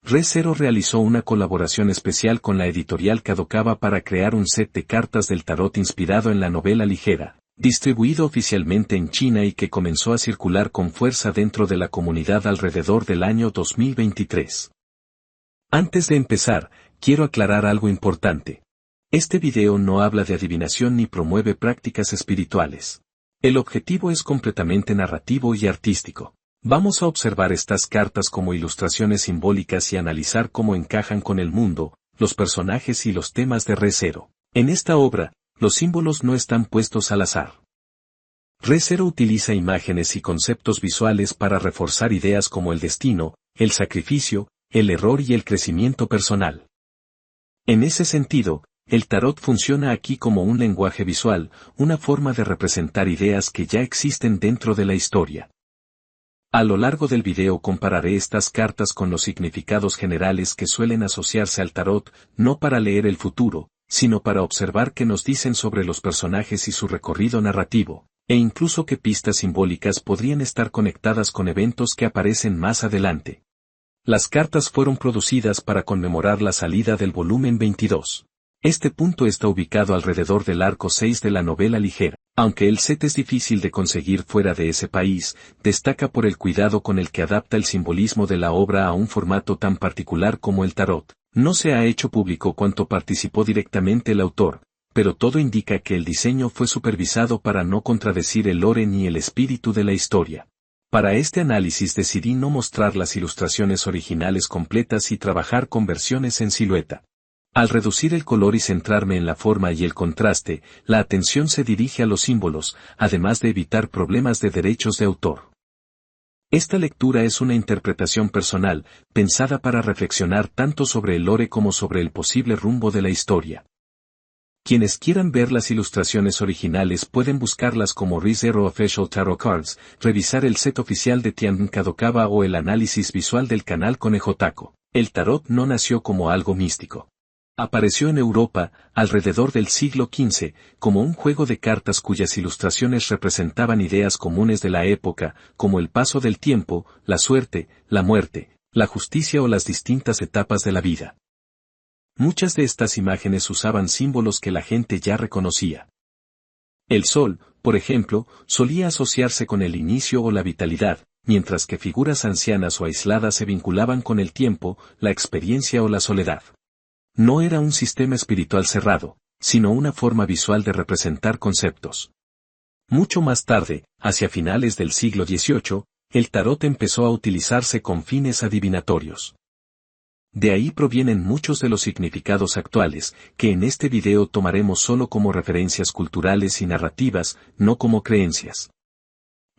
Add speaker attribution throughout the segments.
Speaker 1: Re:Zero realizó una colaboración especial con la editorial Kadokawa para crear un set de cartas del tarot inspirado en la novela ligera, distribuido oficialmente en China y que comenzó a circular con fuerza dentro de la comunidad alrededor del año 2023. Antes de empezar, quiero aclarar algo importante. Este video no habla de adivinación ni promueve prácticas espirituales. El objetivo es completamente narrativo y artístico. Vamos a observar estas cartas como ilustraciones simbólicas y analizar cómo encajan con el mundo, los personajes y los temas de Re:Zero. En esta obra, los símbolos no están puestos al azar. Re:Zero utiliza imágenes y conceptos visuales para reforzar ideas como el destino, el sacrificio, el error y el crecimiento personal. En ese sentido, el tarot funciona aquí como un lenguaje visual, una forma de representar ideas que ya existen dentro de la historia. A lo largo del video compararé estas cartas con los significados generales que suelen asociarse al tarot, no para leer el futuro, sino para observar qué nos dicen sobre los personajes y su recorrido narrativo, e incluso qué pistas simbólicas podrían estar conectadas con eventos que aparecen más adelante. Las cartas fueron producidas para conmemorar la salida del volumen 22. Este punto está ubicado alrededor del arco 6 de la novela ligera. Aunque el set es difícil de conseguir fuera de ese país, destaca por el cuidado con el que adapta el simbolismo de la obra a un formato tan particular como el tarot. No se ha hecho público cuánto participó directamente el autor, pero todo indica que el diseño fue supervisado para no contradecir el lore ni el espíritu de la historia. Para este análisis decidí no mostrar las ilustraciones originales completas y trabajar con versiones en silueta. Al reducir el color y centrarme en la forma y el contraste, la atención se dirige a los símbolos, además de evitar problemas de derechos de autor. Esta lectura es una interpretación personal, pensada para reflexionar tanto sobre el lore como sobre el posible rumbo de la historia. Quienes quieran ver las ilustraciones originales pueden buscarlas como Re:Zero Official Tarot Cards, revisar el set oficial de Tianjin Kadokawa o el análisis visual del canal Conejotaco. El tarot no nació como algo místico. Apareció en Europa, alrededor del siglo XV, como un juego de cartas cuyas ilustraciones representaban ideas comunes de la época, como el paso del tiempo, la suerte, la muerte, la justicia o las distintas etapas de la vida. Muchas de estas imágenes usaban símbolos que la gente ya reconocía. El sol, por ejemplo, solía asociarse con el inicio o la vitalidad, mientras que figuras ancianas o aisladas se vinculaban con el tiempo, la experiencia o la soledad. No era un sistema espiritual cerrado, sino una forma visual de representar conceptos. Mucho más tarde, hacia finales del siglo XVIII, el tarot empezó a utilizarse con fines adivinatorios. De ahí provienen muchos de los significados actuales, que en este video tomaremos solo como referencias culturales y narrativas, no como creencias.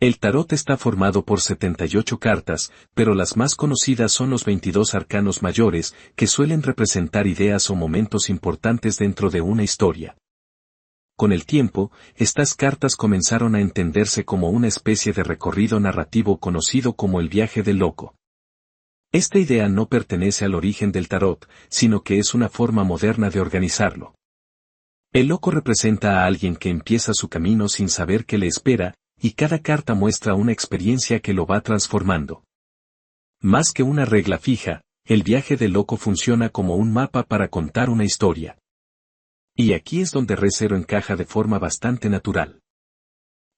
Speaker 1: El tarot está formado por 78 cartas, pero las más conocidas son los 22 arcanos mayores, que suelen representar ideas o momentos importantes dentro de una historia. Con el tiempo, estas cartas comenzaron a entenderse como una especie de recorrido narrativo conocido como el viaje del loco. Esta idea no pertenece al origen del tarot, sino que es una forma moderna de organizarlo. El loco representa a alguien que empieza su camino sin saber qué le espera, y cada carta muestra una experiencia que lo va transformando. Más que una regla fija, el viaje del loco funciona como un mapa para contar una historia. Y aquí es donde Re:Zero encaja de forma bastante natural.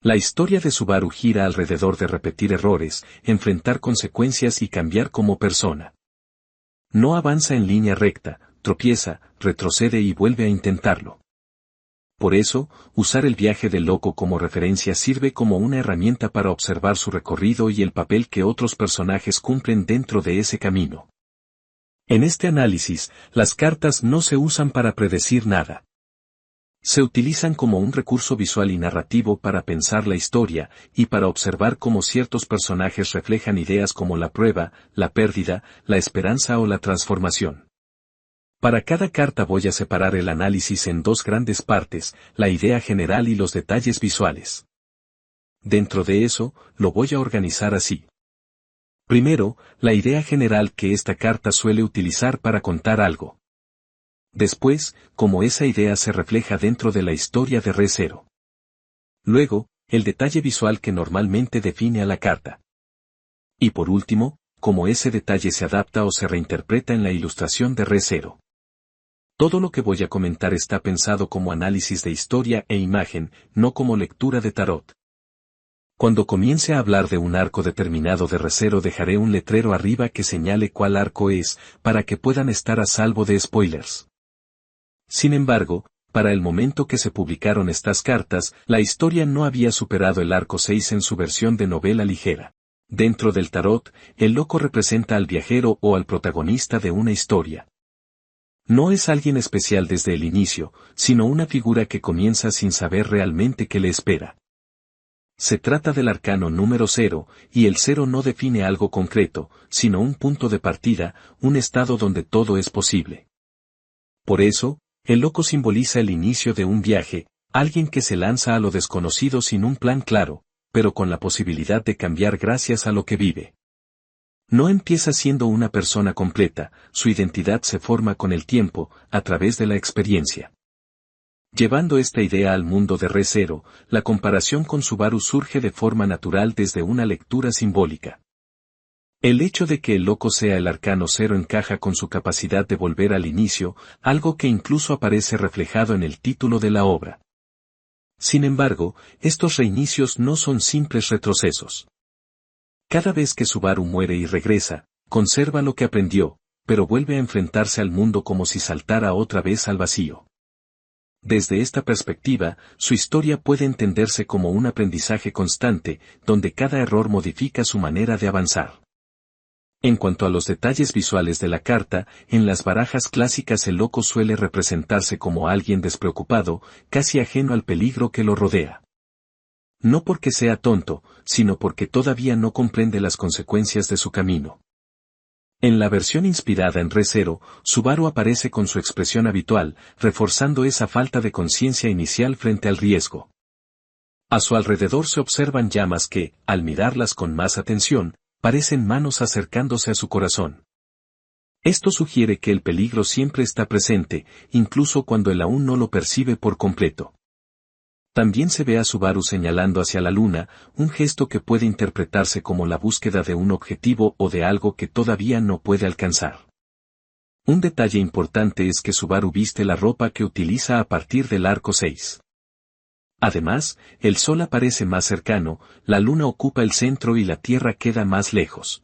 Speaker 1: La historia de Subaru gira alrededor de repetir errores, enfrentar consecuencias y cambiar como persona. No avanza en línea recta, tropieza, retrocede y vuelve a intentarlo. Por eso, usar el viaje del loco como referencia sirve como una herramienta para observar su recorrido y el papel que otros personajes cumplen dentro de ese camino. En este análisis, las cartas no se usan para predecir nada. Se utilizan como un recurso visual y narrativo para pensar la historia, y para observar cómo ciertos personajes reflejan ideas como la prueba, la pérdida, la esperanza o la transformación. Para cada carta voy a separar el análisis en dos grandes partes, la idea general y los detalles visuales. Dentro de eso, lo voy a organizar así. Primero, la idea general que esta carta suele utilizar para contar algo. Después, cómo esa idea se refleja dentro de la historia de Re:Zero. Luego, el detalle visual que normalmente define a la carta. Y por último, cómo ese detalle se adapta o se reinterpreta en la ilustración de Re:Zero. Todo lo que voy a comentar está pensado como análisis de historia e imagen, no como lectura de tarot. Cuando comience a hablar de un arco determinado de Re:Zero dejaré un letrero arriba que señale cuál arco es, para que puedan estar a salvo de spoilers. Sin embargo, para el momento que se publicaron estas cartas, la historia no había superado el arco 6 en su versión de novela ligera. Dentro del tarot, el loco representa al viajero o al protagonista de una historia. No es alguien especial desde el inicio, sino una figura que comienza sin saber realmente qué le espera. Se trata del arcano número 0, y el 0 no define algo concreto, sino un punto de partida, un estado donde todo es posible. Por eso, el loco simboliza el inicio de un viaje, alguien que se lanza a lo desconocido sin un plan claro, pero con la posibilidad de cambiar gracias a lo que vive. No empieza siendo una persona completa, su identidad se forma con el tiempo, a través de la experiencia. Llevando esta idea al mundo de Re:Zero, la comparación con Subaru surge de forma natural desde una lectura simbólica. El hecho de que el loco sea el arcano 0 encaja con su capacidad de volver al inicio, algo que incluso aparece reflejado en el título de la obra. Sin embargo, estos reinicios no son simples retrocesos. Cada vez que Subaru muere y regresa, conserva lo que aprendió, pero vuelve a enfrentarse al mundo como si saltara otra vez al vacío. Desde esta perspectiva, su historia puede entenderse como un aprendizaje constante, donde cada error modifica su manera de avanzar. En cuanto a los detalles visuales de la carta, en las barajas clásicas el loco suele representarse como alguien despreocupado, casi ajeno al peligro que lo rodea. No porque sea tonto, sino porque todavía no comprende las consecuencias de su camino. En la versión inspirada en Re:Zero, Subaru aparece con su expresión habitual, reforzando esa falta de conciencia inicial frente al riesgo. A su alrededor se observan llamas que, al mirarlas con más atención, parecen manos acercándose a su corazón. Esto sugiere que el peligro siempre está presente, incluso cuando él aún no lo percibe por completo. También se ve a Subaru señalando hacia la luna, un gesto que puede interpretarse como la búsqueda de un objetivo o de algo que todavía no puede alcanzar. Un detalle importante es que Subaru viste la ropa que utiliza a partir del arco 6. Además, el sol aparece más cercano, la luna ocupa el centro y la Tierra queda más lejos.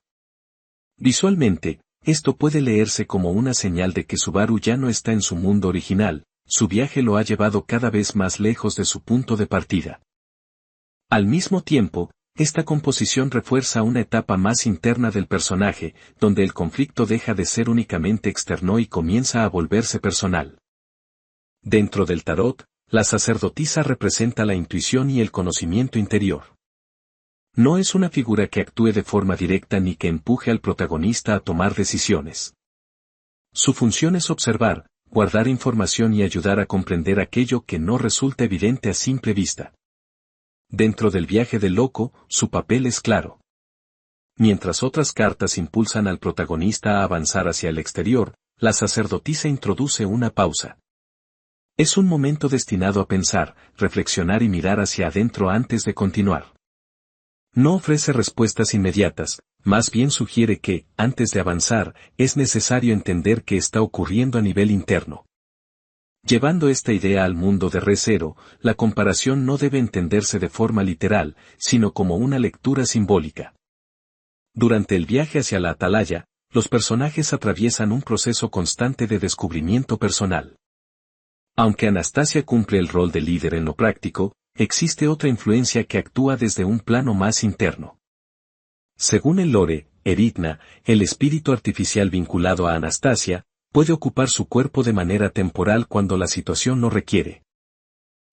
Speaker 1: Visualmente, esto puede leerse como una señal de que Subaru ya no está en su mundo original. Su viaje lo ha llevado cada vez más lejos de su punto de partida. Al mismo tiempo, esta composición refuerza una etapa más interna del personaje, donde el conflicto deja de ser únicamente externo y comienza a volverse personal. Dentro del tarot, la sacerdotisa representa la intuición y el conocimiento interior. No es una figura que actúe de forma directa ni que empuje al protagonista a tomar decisiones. Su función es observar, guardar información y ayudar a comprender aquello que no resulta evidente a simple vista. Dentro del viaje del loco, su papel es claro. Mientras otras cartas impulsan al protagonista a avanzar hacia el exterior, la sacerdotisa introduce una pausa. Es un momento destinado a pensar, reflexionar y mirar hacia adentro antes de continuar. No ofrece respuestas inmediatas, más bien sugiere que, antes de avanzar, es necesario entender qué está ocurriendo a nivel interno. Llevando esta idea al mundo de Re:Zero, la comparación no debe entenderse de forma literal, sino como una lectura simbólica. Durante el viaje hacia la atalaya, los personajes atraviesan un proceso constante de descubrimiento personal. Aunque Anastasia cumple el rol de líder en lo práctico, existe otra influencia que actúa desde un plano más interno. Según el lore, Eritna, el espíritu artificial vinculado a Anastasia, puede ocupar su cuerpo de manera temporal cuando la situación lo requiere.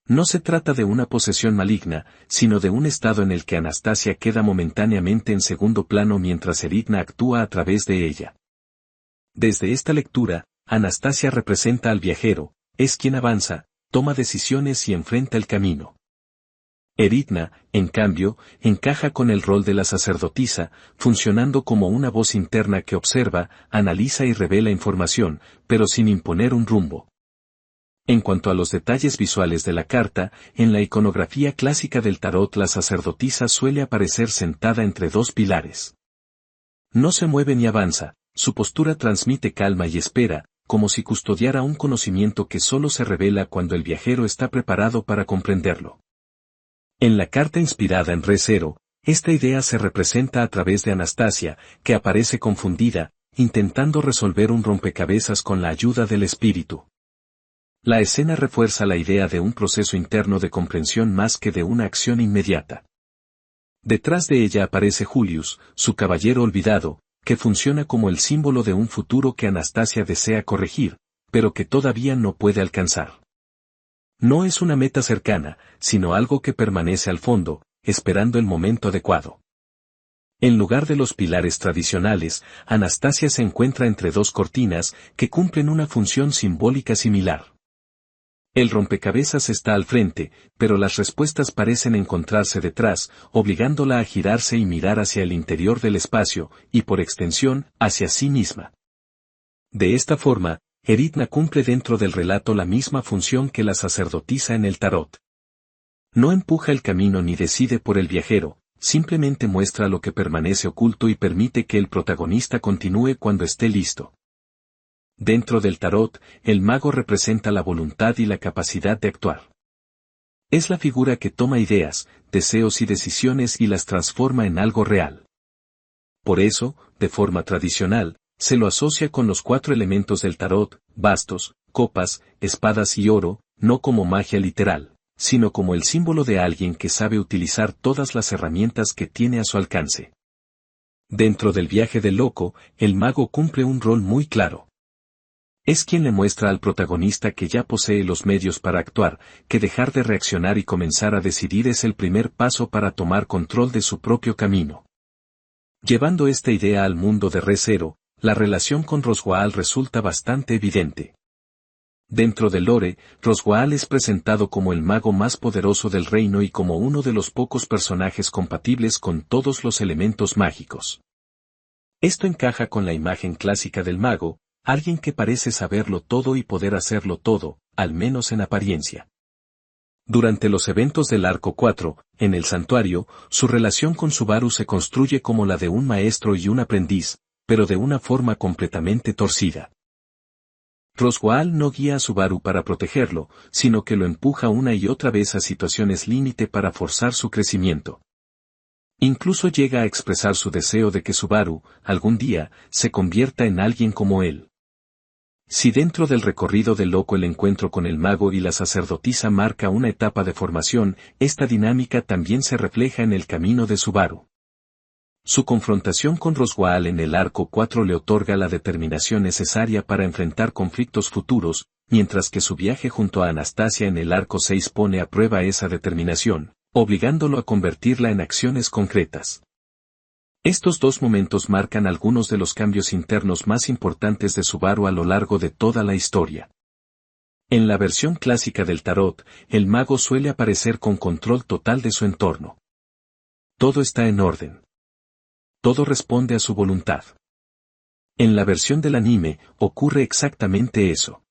Speaker 1: No se trata de una posesión maligna, sino de un estado en el que Anastasia queda momentáneamente en segundo plano mientras Eritna actúa a través de ella. Desde esta lectura, Anastasia representa al viajero, es quien avanza, toma decisiones y enfrenta el camino. Eritna, en cambio, encaja con el rol de la sacerdotisa, funcionando como una voz interna que observa, analiza y revela información, pero sin imponer un rumbo. En cuanto a los detalles visuales de la carta, en la iconografía clásica del tarot la sacerdotisa suele aparecer sentada entre dos pilares. No se mueve ni avanza, su postura transmite calma y espera, como si custodiara un conocimiento que solo se revela cuando el viajero está preparado para comprenderlo. En la carta inspirada en Re Zero, esta idea se representa a través de Anastasia, que aparece confundida, intentando resolver un rompecabezas con la ayuda del espíritu. La escena refuerza la idea de un proceso interno de comprensión más que de una acción inmediata. Detrás de ella aparece Julius, su caballero olvidado, que funciona como el símbolo de un futuro que Anastasia desea corregir, pero que todavía no puede alcanzar. No es una meta cercana, sino algo que permanece al fondo, esperando el momento adecuado. En lugar de los pilares tradicionales, Anastasia se encuentra entre dos cortinas que cumplen una función simbólica similar. El rompecabezas está al frente, pero las respuestas parecen encontrarse detrás, obligándola a girarse y mirar hacia el interior del espacio, y por extensión, hacia sí misma. De esta forma, Eritna cumple dentro del relato la misma función que la sacerdotisa en el tarot. No empuja el camino ni decide por el viajero, simplemente muestra lo que permanece oculto y permite que el protagonista continúe cuando esté listo. Dentro del tarot, el mago representa la voluntad y la capacidad de actuar. Es la figura que toma ideas, deseos y decisiones y las transforma en algo real. Por eso, de forma tradicional, se lo asocia con los 4 elementos del tarot, bastos, copas, espadas y oro, no como magia literal, sino como el símbolo de alguien que sabe utilizar todas las herramientas que tiene a su alcance. Dentro del viaje del loco, el mago cumple un rol muy claro. Es quien le muestra al protagonista que ya posee los medios para actuar, que dejar de reaccionar y comenzar a decidir es el primer paso para tomar control de su propio camino. Llevando esta idea al mundo de Re Zero, la relación con Roswaal resulta bastante evidente. Dentro del lore, Roswaal es presentado como el mago más poderoso del reino y como uno de los pocos personajes compatibles con todos los elementos mágicos. Esto encaja con la imagen clásica del mago, alguien que parece saberlo todo y poder hacerlo todo, al menos en apariencia. Durante los eventos del Arco 4, en el santuario, su relación con Subaru se construye como la de un maestro y un aprendiz, pero de una forma completamente torcida. Roswaal no guía a Subaru para protegerlo, sino que lo empuja una y otra vez a situaciones límite para forzar su crecimiento. Incluso llega a expresar su deseo de que Subaru, algún día, se convierta en alguien como él. Si dentro del recorrido del loco el encuentro con el mago y la sacerdotisa marca una etapa de formación, esta dinámica también se refleja en el camino de Subaru. Su confrontación con Roswaal en el Arco 4 le otorga la determinación necesaria para enfrentar conflictos futuros, mientras que su viaje junto a Anastasia en el Arco 6 pone a prueba esa determinación, obligándolo a convertirla en acciones concretas. Estos dos momentos marcan algunos de los cambios internos más importantes de Subaru a lo largo de toda la historia. En la versión clásica del tarot, el mago suele aparecer con control total de su entorno. Todo está en orden. Todo responde a su voluntad. En la versión del anime, ocurre exactamente eso.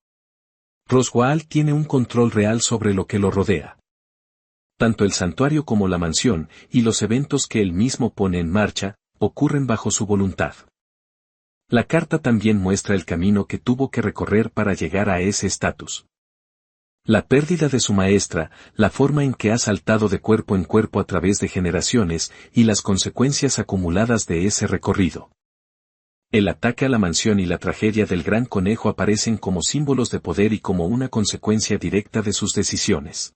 Speaker 1: Roswaal tiene un control real sobre lo que lo rodea. Tanto el santuario como la mansión, y los eventos que él mismo pone en marcha, ocurren bajo su voluntad. La carta también muestra el camino que tuvo que recorrer para llegar a ese estatus. La pérdida de su maestra, la forma en que ha saltado de cuerpo en cuerpo a través de generaciones, y las consecuencias acumuladas de ese recorrido. El ataque a la mansión y la tragedia del Gran Conejo aparecen como símbolos de poder y como una consecuencia directa de sus decisiones.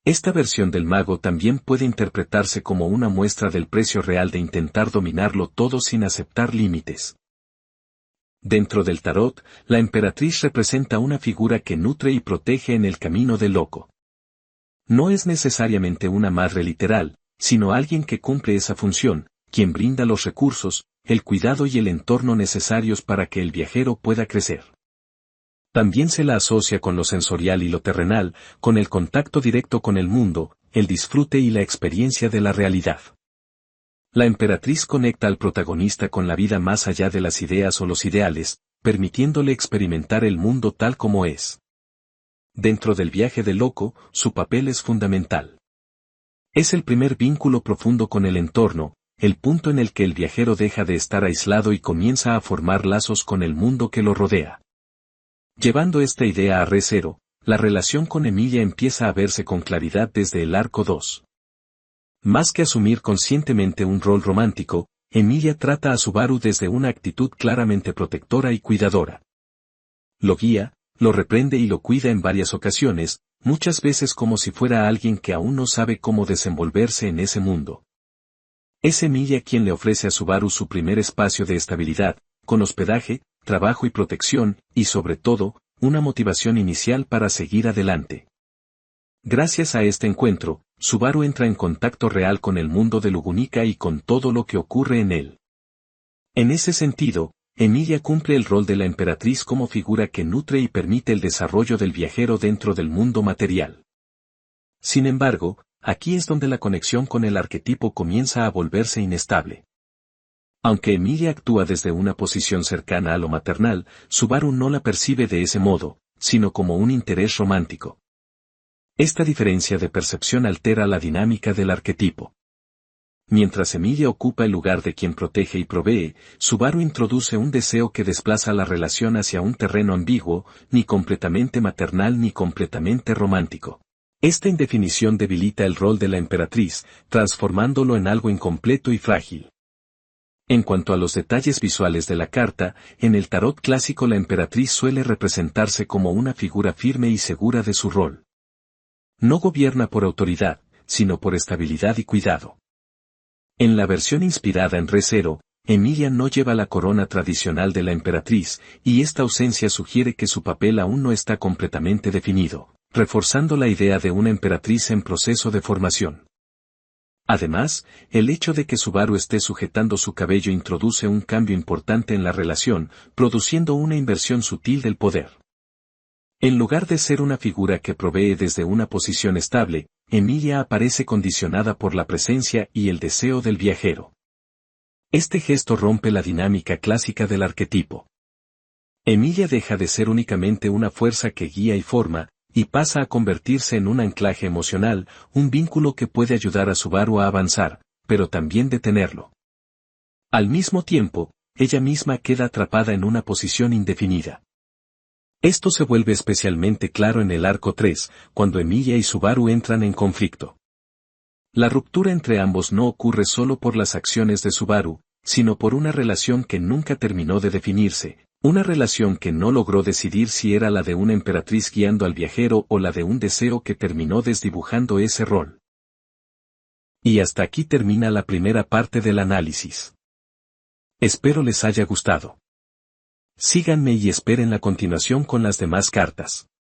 Speaker 1: Esta versión del mago también puede interpretarse como una muestra del precio real de intentar dominarlo todo sin aceptar límites. Dentro del tarot, la emperatriz representa una figura que nutre y protege en el camino del loco. No es necesariamente una madre literal, sino alguien que cumple esa función, quien brinda los recursos, el cuidado y el entorno necesarios para que el viajero pueda crecer. También se la asocia con lo sensorial y lo terrenal, con el contacto directo con el mundo, el disfrute y la experiencia de la realidad. La emperatriz conecta al protagonista con la vida más allá de las ideas o los ideales, permitiéndole experimentar el mundo tal como es. Dentro del viaje del loco, su papel es fundamental. Es el primer vínculo profundo con el entorno, el punto en el que el viajero deja de estar aislado y comienza a formar lazos con el mundo que lo rodea. Llevando esta idea a Re:Zero, la relación con Emilia empieza a verse con claridad desde el arco 2. Más que asumir conscientemente un rol romántico, Emilia trata a Subaru desde una actitud claramente protectora y cuidadora. Lo guía, lo reprende y lo cuida en varias ocasiones, muchas veces como si fuera alguien que aún no sabe cómo desenvolverse en ese mundo. Es Emilia quien le ofrece a Subaru su primer espacio de estabilidad, con hospedaje, trabajo y protección, y sobre todo, una motivación inicial para seguir adelante. Gracias a este encuentro, Subaru entra en contacto real con el mundo de Lugunica y con todo lo que ocurre en él. En ese sentido, Emilia cumple el rol de la emperatriz como figura que nutre y permite el desarrollo del viajero dentro del mundo material. Sin embargo, aquí es donde la conexión con el arquetipo comienza a volverse inestable. Aunque Emilia actúa desde una posición cercana a lo maternal, Subaru no la percibe de ese modo, sino como un interés romántico. Esta diferencia de percepción altera la dinámica del arquetipo. Mientras Emilia ocupa el lugar de quien protege y provee, Subaru introduce un deseo que desplaza la relación hacia un terreno ambiguo, ni completamente maternal ni completamente romántico. Esta indefinición debilita el rol de la emperatriz, transformándolo en algo incompleto y frágil. En cuanto a los detalles visuales de la carta, en el tarot clásico la emperatriz suele representarse como una figura firme y segura de su rol. No gobierna por autoridad, sino por estabilidad y cuidado. En la versión inspirada en Re:Zero, Emilia no lleva la corona tradicional de la emperatriz, y esta ausencia sugiere que su papel aún no está completamente definido, reforzando la idea de una emperatriz en proceso de formación. Además, el hecho de que Subaru esté sujetando su cabello introduce un cambio importante en la relación, produciendo una inversión sutil del poder. En lugar de ser una figura que provee desde una posición estable, Emilia aparece condicionada por la presencia y el deseo del viajero. Este gesto rompe la dinámica clásica del arquetipo. Emilia deja de ser únicamente una fuerza que guía y forma, y pasa a convertirse en un anclaje emocional, un vínculo que puede ayudar a Subaru a avanzar, pero también detenerlo. Al mismo tiempo, ella misma queda atrapada en una posición indefinida. Esto se vuelve especialmente claro en el arco 3, cuando Emilia y Subaru entran en conflicto. La ruptura entre ambos no ocurre solo por las acciones de Subaru, sino por una relación que nunca terminó de definirse, una relación que no logró decidir si era la de una emperatriz guiando al viajero o la de un deseo que terminó desdibujando ese rol. Y hasta aquí termina la primera parte del análisis. Espero les haya gustado. Síganme y esperen la continuación con las demás cartas.